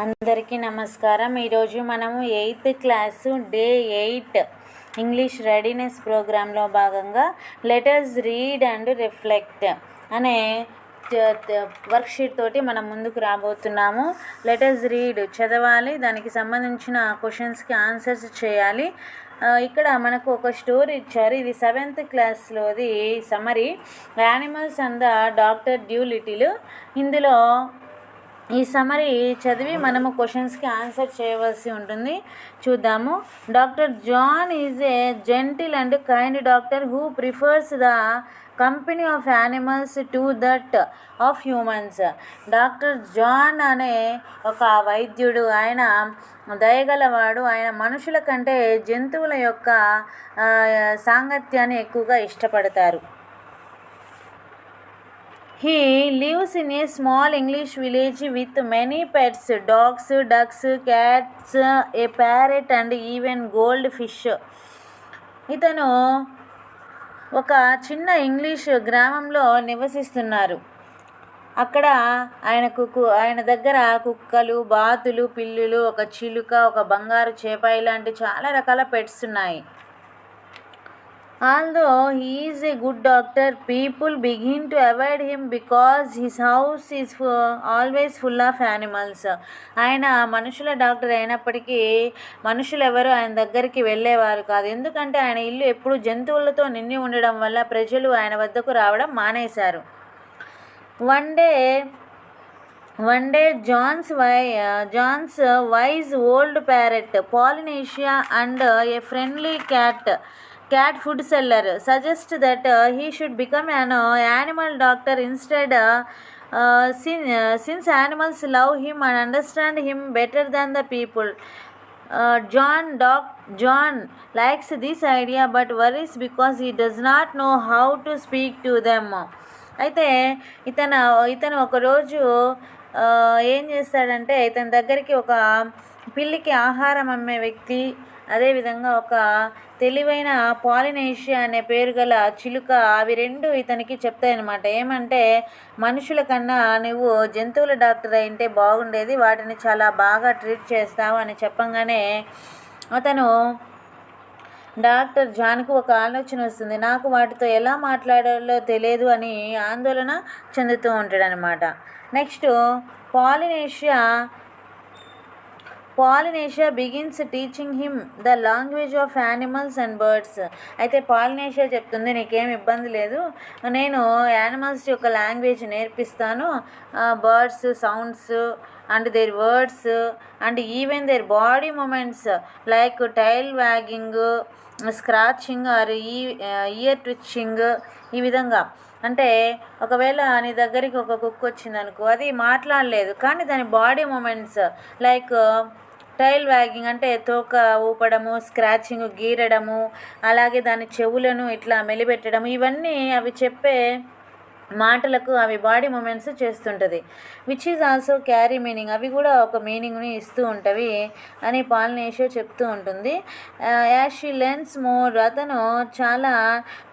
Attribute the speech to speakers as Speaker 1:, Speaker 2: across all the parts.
Speaker 1: అందరికీ నమస్కారం. ఈరోజు మనము 8th class day 8 English readiness ప్రోగ్రాంలో భాగంగా లెటర్స్ రీడ్ అండ్ రిఫ్లెక్ట్ అనే వర్క్షీట్ తోటి మనం ముందుకు రాబోతున్నాము. లెటర్స్ రీడ్ చదవాలి, దానికి సంబంధించిన క్వశ్చన్స్కి ఆన్సర్స్ చేయాలి. ఇక్కడ మనకు ఒక స్టోరీ ఇచ్చారు. ఇది 7th క్లాస్లోది summary, animals and the doctor Dolittle. ఇందులో ఈ సమరీ చదివి మనము క్వశ్చన్స్కి ఆన్సర్ చేయవలసి ఉంటుంది. చూద్దాము. Doctor John is a gentle and kind doctor who prefers the company of animals to that of humans. Doctor John అనే ఒక వైద్యుడు, ఆయన దయగలవాడు. ఆయన మనుషుల కంటే జంతువుల యొక్క సాంగత్యాన్ని ఎక్కువగా ఇష్టపడతారు. He lives in a small English village with many pets, dogs, ducks, cats, a parrot and even goldfish. ఇతను ఒక చిన్న ఇంగ్లీష్ గ్రామంలో నివసిస్తున్నారు. అక్కడ ఆయన దగ్గర కుక్కలు, బాతులు, పిల్లులు, ఒక చిలుక, ఒక బంగారు చేప ఇలాంటి చాలా రకాల పెట్స్ ఉన్నాయి. Although he is a good doctor, people begin to avoid him because his house is always full of animals. ఆయన మనుషుల డాక్టర్ అయినప్పటికీ మనుషులు ఎవరు ఆయన దగ్గరికి వెళ్ళేవారు కాదు. ఎందుకంటే ఆయన ఇల్లు ఎప్పుడు జంతువులతో నిండి ఉండడం వల్ల ప్రజలు ఆయన వద్దకు రావడం మానేశారు. One day John's wise old parrot, Polynesia, and a friendly cat food seller suggest that he should become an animal doctor instead, since animals love him and understand him better than the people. John likes this idea but worries because he does not know how to speak to them. అయితే ఇతను ఒకరోజు ఏం చేస్తాడంటే, ఇతని దగ్గరికి ఒక పిల్లికి ఆహారం అమ్మే వ్యక్తి, అదేవిధంగా ఒక తెలివైన పాలినేషియా అనే పేరు గల చిలుక, అవి రెండు ఇతనికి చెప్తాయన్నమాట. ఏమంటే, మనుషుల కన్నా నువ్వు జంతువుల డాక్టర్ అయింటే బాగుండేది, వాటిని చాలా బాగా ట్రీట్ చేస్తావు అని చెప్పంగానే అతను డాక్టర్ జాన్కు ఒక ఆలోచన వస్తుంది. నాకు వాటితో ఎలా మాట్లాడాలో తెలియదు అని ఆందోళన చెందుతూ ఉంటాడనమాట. Next Polynesia begins teaching him the language of animals and birds. అయితే పాలినేషియా చెప్తుంది, నీకేం ఇబ్బంది లేదు, నేను యానిమల్స్ యొక్క లాంగ్వేజ్ నేర్పిస్తాను, birds sounds and their words and even their body movements like tail wagging, scratching or ear twitching. ఈ విధంగా అంటే, ఒకవేళ నీ దగ్గరికి ఒక కుక్క వచ్చిందనుకో, అది మాట్లాడలేదు కానీ దాని body movements like tail wagging అంటే తోక ఊపడము, స్క్రాచింగ్ గీరడము, అలాగే దాని చెవులను ఇట్లా మెలిపెట్టడము, ఇవన్నీ అవి చెప్పే మాటలకు అవి బాడీ మూమెంట్స్ చేస్తుంటుంది. Which is also carry meaning, అవి కూడా ఒక మీనింగ్ని ఇస్తూ ఉంటవి అని పాలినేషియా చెప్తూ ఉంటుంది. యాజ్ షీ లెర్న్స్ మోర్, అతను చాలా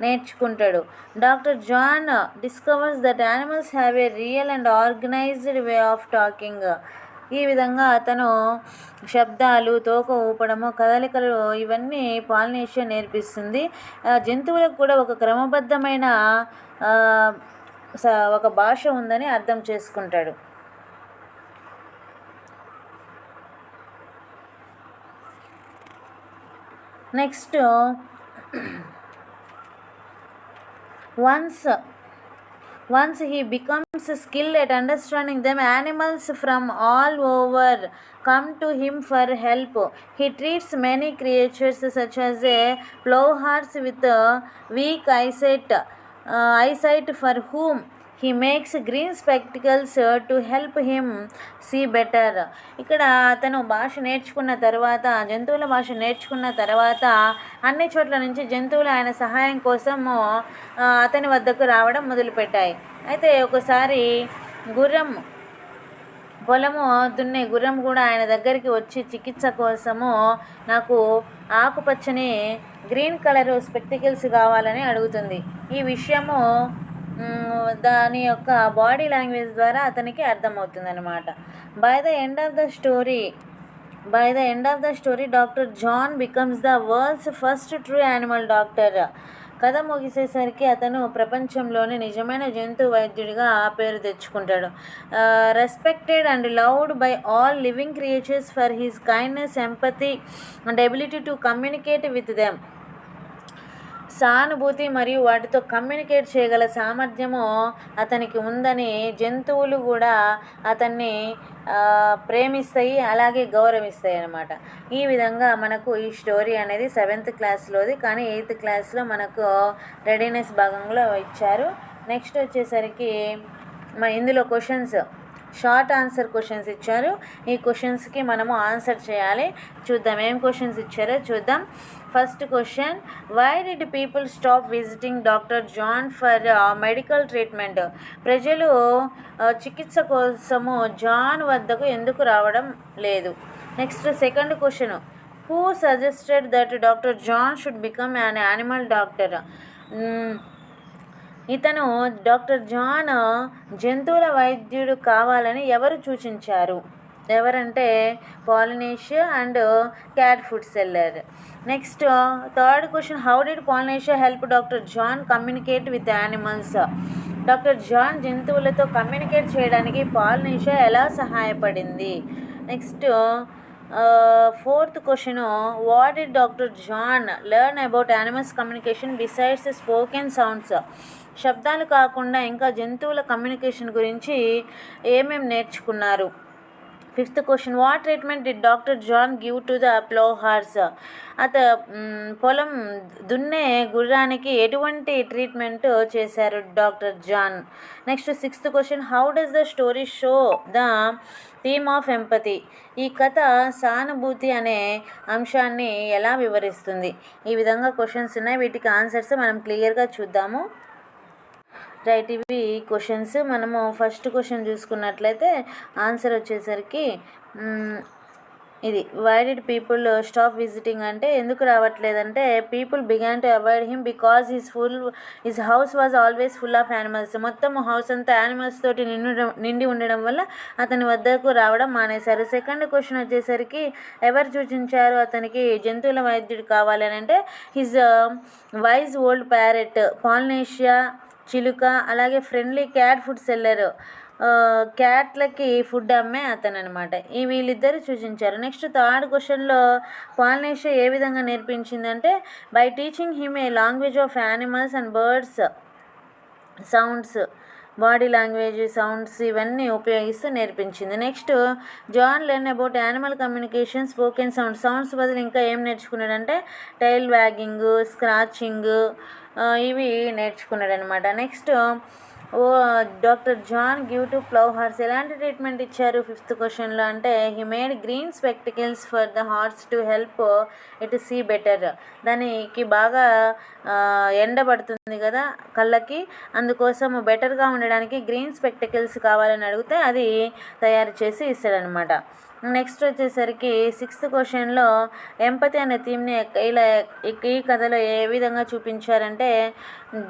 Speaker 1: నేర్చుకుంటాడు. Doctor John discovers that animals have a real and organized way of talking. ఈ విధంగా అతను శబ్దాలు, తోక ఊపడము, కదలికలు ఇవన్నీ పాలినేషియా నేర్పిస్తుంది. జంతువులకు కూడా ఒక క్రమబద్ధమైన ఒక భాష ఉందని అర్థం చేసుకుంటాడు. Next, once he becomes skilled at understanding them, animals from all over come to him for help. He treats many creatures such as a ploughhorse with weak eyesight for whom he makes green spectacles to help him see better. ఇక్కడ అతను భాష నేర్చుకున్న తర్వాత, జంతువుల భాష నేర్చుకున్న తర్వాత అన్ని చోట్ల నుంచి జంతువులు ఆయన సహాయం కోసము అతని వద్దకు రావడం మొదలుపెట్టాయి. అయితే ఒకసారి పొలము దున్నే గుర్రం కూడా ఆయన దగ్గరికి వచ్చి చికిత్స కోసము నాకు ఆకుపచ్చని గ్రీన్ కలర్ స్పెక్టికల్స్ కావాలని అడుగుతుంది. ఈ విషయము దాని యొక్క బాడీ లాంగ్వేజ్ ద్వారా అతనికి అర్థమవుతుందన్నమాట. By the end of the story doctor John becomes the world's first true animal doctor. కథ ముగిసేసరికి అతను ప్రపంచంలోని నిజమైన జంతు వైద్యుడిగా పేరు తెచ్చుకుంటాడు. Respected and loved by all living creatures for his kindness, empathy and ability to communicate with them. సానుభూతి మరియు వాటితో కమ్యూనికేట్ చేయగల సామర్థ్యము అతనికి ఉందని జంతువులు కూడా అతన్ని ప్రేమిస్తాయి, అలాగే గౌరవిస్తాయి అన్నమాట. ఈ విధంగా మనకు ఈ స్టోరీ అనేది 7th క్లాస్లోది, కానీ 8th క్లాస్లో మనకు రెడీనెస్ భాగంలో ఇచ్చారు. నెక్స్ట్ వచ్చేసరికి ఇందులో క్వశ్చన్స్, షార్ట్ ఆన్సర్ క్వశ్చన్స్ ఇచ్చారు. ఈ క్వశ్చన్స్కి మనము ఆన్సర్ చేయాలి. చూద్దాం ఏం క్వశ్చన్స్ ఇచ్చారో చూద్దాం. First question, why did people stop visiting doctor John for medical treatment? ప్రజలు చికిత్స కోసము జాన్ వద్దకు ఎందుకు రావడం లేదు? Next second question, who suggested that doctor John should become an animal doctor? ఇతను డాక్టర్ జాన్ జంతువుల వైద్యుడు కావాలని ఎవరు సూచించారు? ఎవరంటే Polynesia and cat food seller. Next third question, how did Polynesia help doctor John communicate with animals? Doctor John జంతువులతో communicate చేయడానికి Polynesia ఎలా సహాయపడింది? Next fourth question, what did doctor John learn about animals communication besides spoken sounds? శబ్దాలు కాకుండా ఇంకా జంతువుల communication గురించి ఏమేమి నేర్చుకున్నారు? Fifth question, what treatment did doctor John give to the plough horse? పొలం దున్నే గుర్రానికి ఎటువంటి ట్రీట్మెంట్ చేశారు doctor John? Next sixth question, how does the story show the theme of empathy? ఈ కథ సానుభూతి అనే అంశాన్ని ఎలా వివరిస్తుంది? ఈ విధంగా క్వశ్చన్స్ ఉన్నాయి. వీటికి ఆన్సర్స్ మనం క్లియర్గా చూద్దాము. రైట్, ఇవి క్వశ్చన్స్. మనము ఫస్ట్ క్వశ్చన్ చూసుకున్నట్లయితే ఆన్సర్ వచ్చేసరికి ఇది, why did people stop visiting అంటే ఎందుకు రావట్లేదంటే, people began to avoid him because his house was always full of animals. మొత్తం హౌస్ అంతా యానిమల్స్ తోటి నిండి ఉండడం వల్ల అతని వద్దకు రావడం మానేశారు. సెకండ్ క్వశ్చన్ వచ్చేసరికి ఎవరు సూచించారు అతనికి జంతువుల వైద్యుడు కావాలని అంటే, his wise old parrot, Polynesia చిలుక, అలాగే ఫ్రెండ్లీ క్యాట్ ఫుడ్ సెల్లర్, క్యాట్లకి ఫుడ్ అమ్మే అతను అనమాట. ఈ వీళ్ళిద్దరు సూచించారు. నెక్స్ట్ థర్డ్ క్వశ్చన్లో పాలినేషియా ఏ విధంగా నేర్పించిందంటే, by teaching him a language of animals and birds sounds, body language, sounds ఇవన్నీ ఉపయోగిస్తూ నేర్పించింది. Next John learn about animal communication spoken sounds బదులు ఇంకా ఏం నేర్చుకున్నాడంటే, టైల్ వ్యాగింగ్, స్క్రాచింగ్ ఇవి నేర్చుకున్నాడు అనమాట. Next doctor John give to plough horse ఎలాంటి ట్రీట్మెంట్ ఇచ్చారు ఫిఫ్త్ క్వశ్చన్లో అంటే, he made green spectacles for the horse to help it see better. దానికి బాగా ఎండబడుతుంది కదా కళ్ళకి, అందుకోసం బెటర్గా ఉండడానికి గ్రీన్ స్పెక్టికల్స్ కావాలని అడిగితే అది తయారు చేసి ఇస్తాడనమాట. నెక్స్ట్ వచ్చేసరికి సిక్స్త్ క్వశ్చన్లో ఎంపతి అనే థీమ్ని ఇలా ఈ కథలో ఏ విధంగా చూపించారంటే,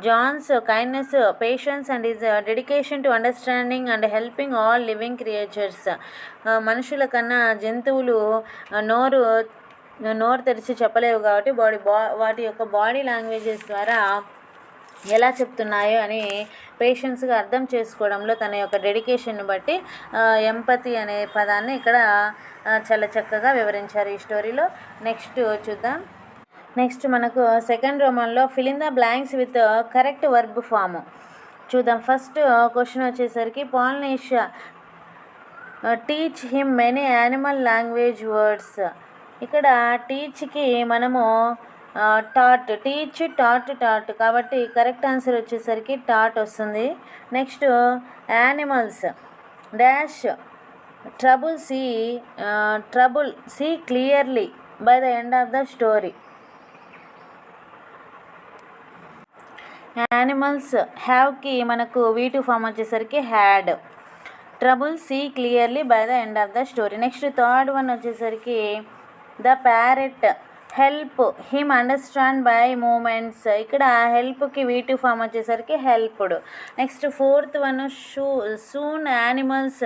Speaker 1: John's kindness, patience and is dedication to understanding and helping all living creatures. మనుషుల కన్నా జంతువులు నోరు తెరిచి చెప్పలేవు కాబట్టి వాటి యొక్క బాడీ లాంగ్వేజెస్ ద్వారా ఎలా చెప్తున్నాయో అని పేషెన్స్గా అర్థం చేసుకోవడంలో తన యొక్క డెడికేషన్ని బట్టి ఎంపతి అనే పదాన్ని ఇక్కడ చాలా చక్కగా వివరించారు ఈ స్టోరీలో. నెక్స్ట్ చూద్దాం. నెక్స్ట్ మనకు సెకండ్ రోమన్లో fill in the blanks with correct verb form చూద్దాం. ఫస్ట్ క్వశ్చన్ వచ్చేసరికి, Polynesia teach him many animal language words. ఇక్కడ టీచ్కి మనము టీచ్ టాట్ కాబట్టి కరెక్ట్ ఆన్సర్ వచ్చేసరికి టాట్ వస్తుంది. Next animals dash trouble see clearly by the end of the story. Animals హ్యావ్కి మనకు V2 ఫామ్ వచ్చేసరికి had. Trouble see clearly by the end of the story. Next third one వచ్చేసరికి the parrot help him understand by movements. ఇక్కడ హెల్ప్కి V2 form వచ్చేసరికి helped. Next fourth one soon animals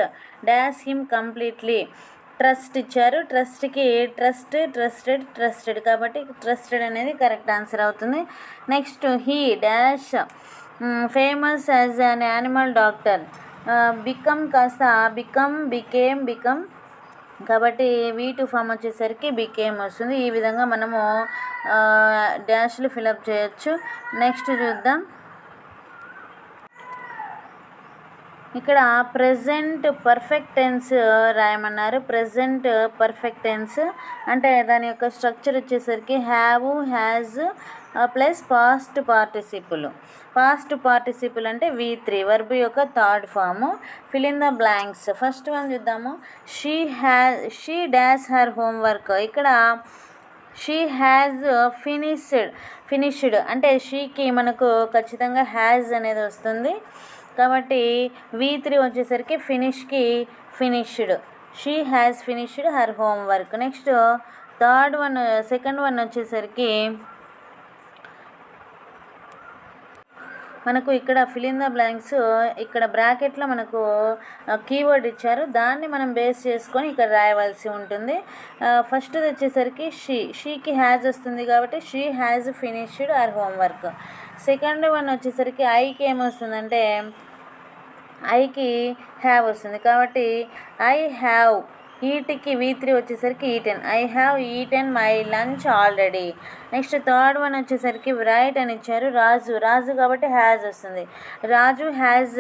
Speaker 1: dash him completely. Trust ఇచ్చారు, ట్రస్ట్కి trusted కాబట్టి trusted అనేది correct answer అవుతుంది. Next he dash famous as an animal doctor. Become కాస్త become కాబట్టి V2 ఫామ్ వచ్చేసరికి బికేమ్ వస్తుంది. ఈ విధంగా మనము డాష్లు ఫిలప్ చేయొచ్చు. నెక్స్ట్ చూద్దాం. ఇక్కడ ప్రెజెంట్ పర్ఫెక్ట్ టెన్స్ రాయమన్నారు. ప్రెజెంట్ పర్ఫెక్ట్ టెన్స్ అంటే దాని యొక్క స్ట్రక్చర్ వచ్చేసరికి have, has plus past participle అంటే V3 వర్బ్ యొక్క third form. Fill in the blanks. First one చూద్దాము. She dash her homework. ఇక్కడ షీ హ్యాజ్ ఫినిష్డ్ అంటే షీకి మనకు ఖచ్చితంగా హ్యాజ్ అనేది వస్తుంది కాబట్టి V3 వచ్చేసరికి finished. She has finished her homework. Next second one వచ్చేసరికి మనకు ఇక్కడ ఫిల్ ఇన్ ద బ్లాంక్స్ ఇక్కడ బ్రాకెట్లో మనకు కీవర్డ్ ఇచ్చారు, దాన్ని మనం బేస్ చేసుకొని ఇక్కడ రాయవలసి ఉంటుంది. ఫస్ట్ వచ్చేసరికి షీకి హ్యాజ్ వస్తుంది కాబట్టి she has finished her homework. Second one వచ్చేసరికి ఐకి ఏమొస్తుందంటే ఐకి హ్యావ్ వస్తుంది కాబట్టి ఐ హ్యావ్. ఈట్కి V3 వచ్చేసరికి eaten. I have eaten my lunch already. Next third one వచ్చేసరికి రైట్ అని ఇచ్చారు. రాజు కాబట్టి హ్యాజ్ వస్తుంది. Raju has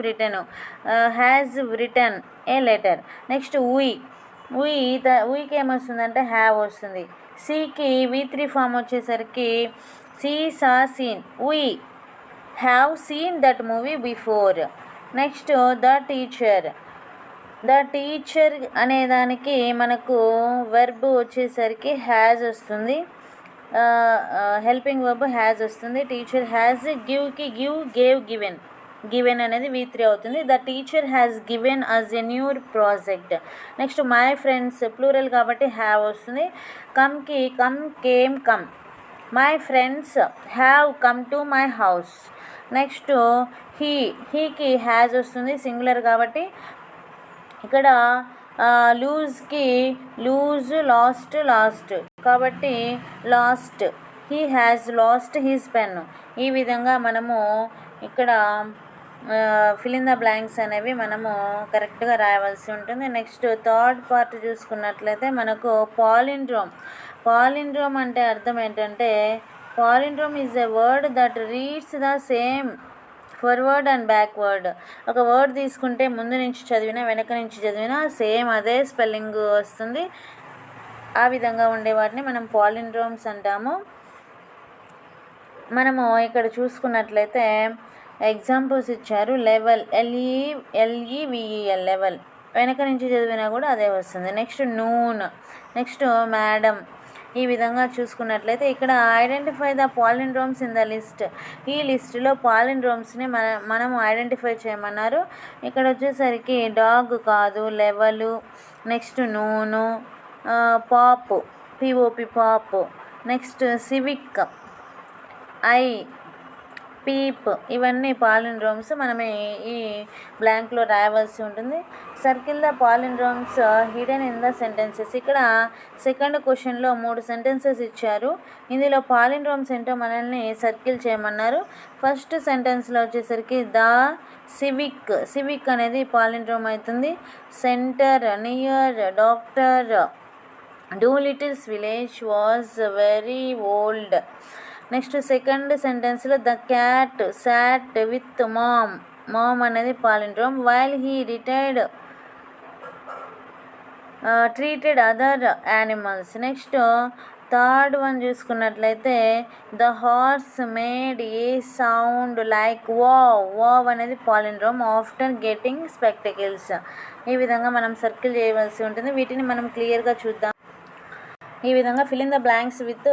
Speaker 1: return has return a letter. Next ఊయికి ఏమొస్తుందంటే హ్యావ్ వస్తుంది. సికి V3 ఫామ్ వచ్చేసరికి seen. We have seen that movie before. Next the teacher అనేదానికి మనకు వెర్బ్ వచ్చేసరికి హ్యాజ్ వస్తుంది. హెల్పింగ్ వెర్బ్ హ్యాజ్ వస్తుంది. Teacher has. గివ్కి గివెన్ అనేది V3 అవుతుంది. The teacher has given us a new project. Next my friends plural కాబట్టి have వస్తుంది. కమ్కి come. My friends have come to my house. Next హీకి హ్యాజ్ వస్తుంది సింగులర్ కాబట్టి. ఇక్కడ లూజ్కి లాస్ట్ కాబట్టి lost. He has lost his pen. ఈ విధంగా మనము ఇక్కడ ఫిల్ ఇన్ ద బ్లాంక్స్ అనేవి మనము కరెక్ట్గా రాయవలసి ఉంటుంది. నెక్స్ట్ థర్డ్ పార్ట్ చూసుకున్నట్లయితే మనకు పాలిండ్రోమ్ అంటే అర్థం ఏంటంటే palindrome is a word that reads the same forward and backward. ఒక వర్డ్ తీసుకుంటే ముందు నుంచి చదివినా వెనక నుంచి చదివినా సేమ్ అదే స్పెల్లింగ్ వస్తుంది. ఆ విధంగా ఉండే వాటిని మనం పాలిండ్రోమ్స్ అంటాము. మనము ఇక్కడ చూసుకున్నట్లయితే ఎగ్జాంపుల్స్ ఇచ్చారు. లెవెల్ LEVEL లెవెల్ వెనక నుంచి చదివినా కూడా అదే వస్తుంది. Next noon. Next madam. ఈ విధంగా చూసుకున్నట్లయితే ఇక్కడ identify the palindromes in the list. ఈ లిస్టులో పాలిండ్రోమ్స్ని మనము ఐడెంటిఫై చేయమన్నారు. ఇక్కడ వచ్చేసరికి డాగ్ కాదు, level. Next noon, POP pop. Next civic, peep. ఇవన్నీ పాలిండ్రోమ్స్. మనం ఈ బ్లాంక్లో రాయవలసి ఉంటుంది. Circle the palindromes hidden in the sentences. ఇక్కడ సెకండ్ క్వశ్చన్లో 3 సెంటెన్సెస్ ఇచ్చారు. ఇందులో పాలిండ్రోమ్స్ ఏంటో మనల్ని సర్కిల్ చేయమన్నారు. ఫస్ట్ సెంటెన్స్లో వచ్చేసరికి ద సివిక్ అనేది పాలిండ్రోమ్ అవుతుంది. Centre, near, doctor. Dolittle's village was very old. Next second సెంటెన్స్లో the cat sat with mom అనేది palindrome. While he treated other animals. Next third one చూసుకున్నట్లయితే the horse made a sound like wow అనేది palindrome after getting spectacles. ఈ విధంగా మనం circle చేయవలసి ఉంటుంది. వీటిని మనం క్లియర్గా చూద్దాం. ఈ విధంగా fill in the blanks with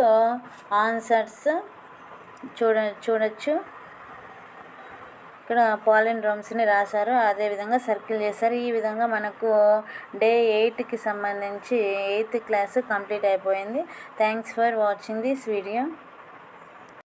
Speaker 1: answers చూడొచ్చు. ఇక్కడ పాలిండ్రోమ్స్ని రాశారు, అదేవిధంగా సర్కిల్ చేశారు. ఈ విధంగా మనకు డే 8కి సంబంధించి 8th క్లాస్ కంప్లీట్ అయిపోయింది. Thanks for watching this video.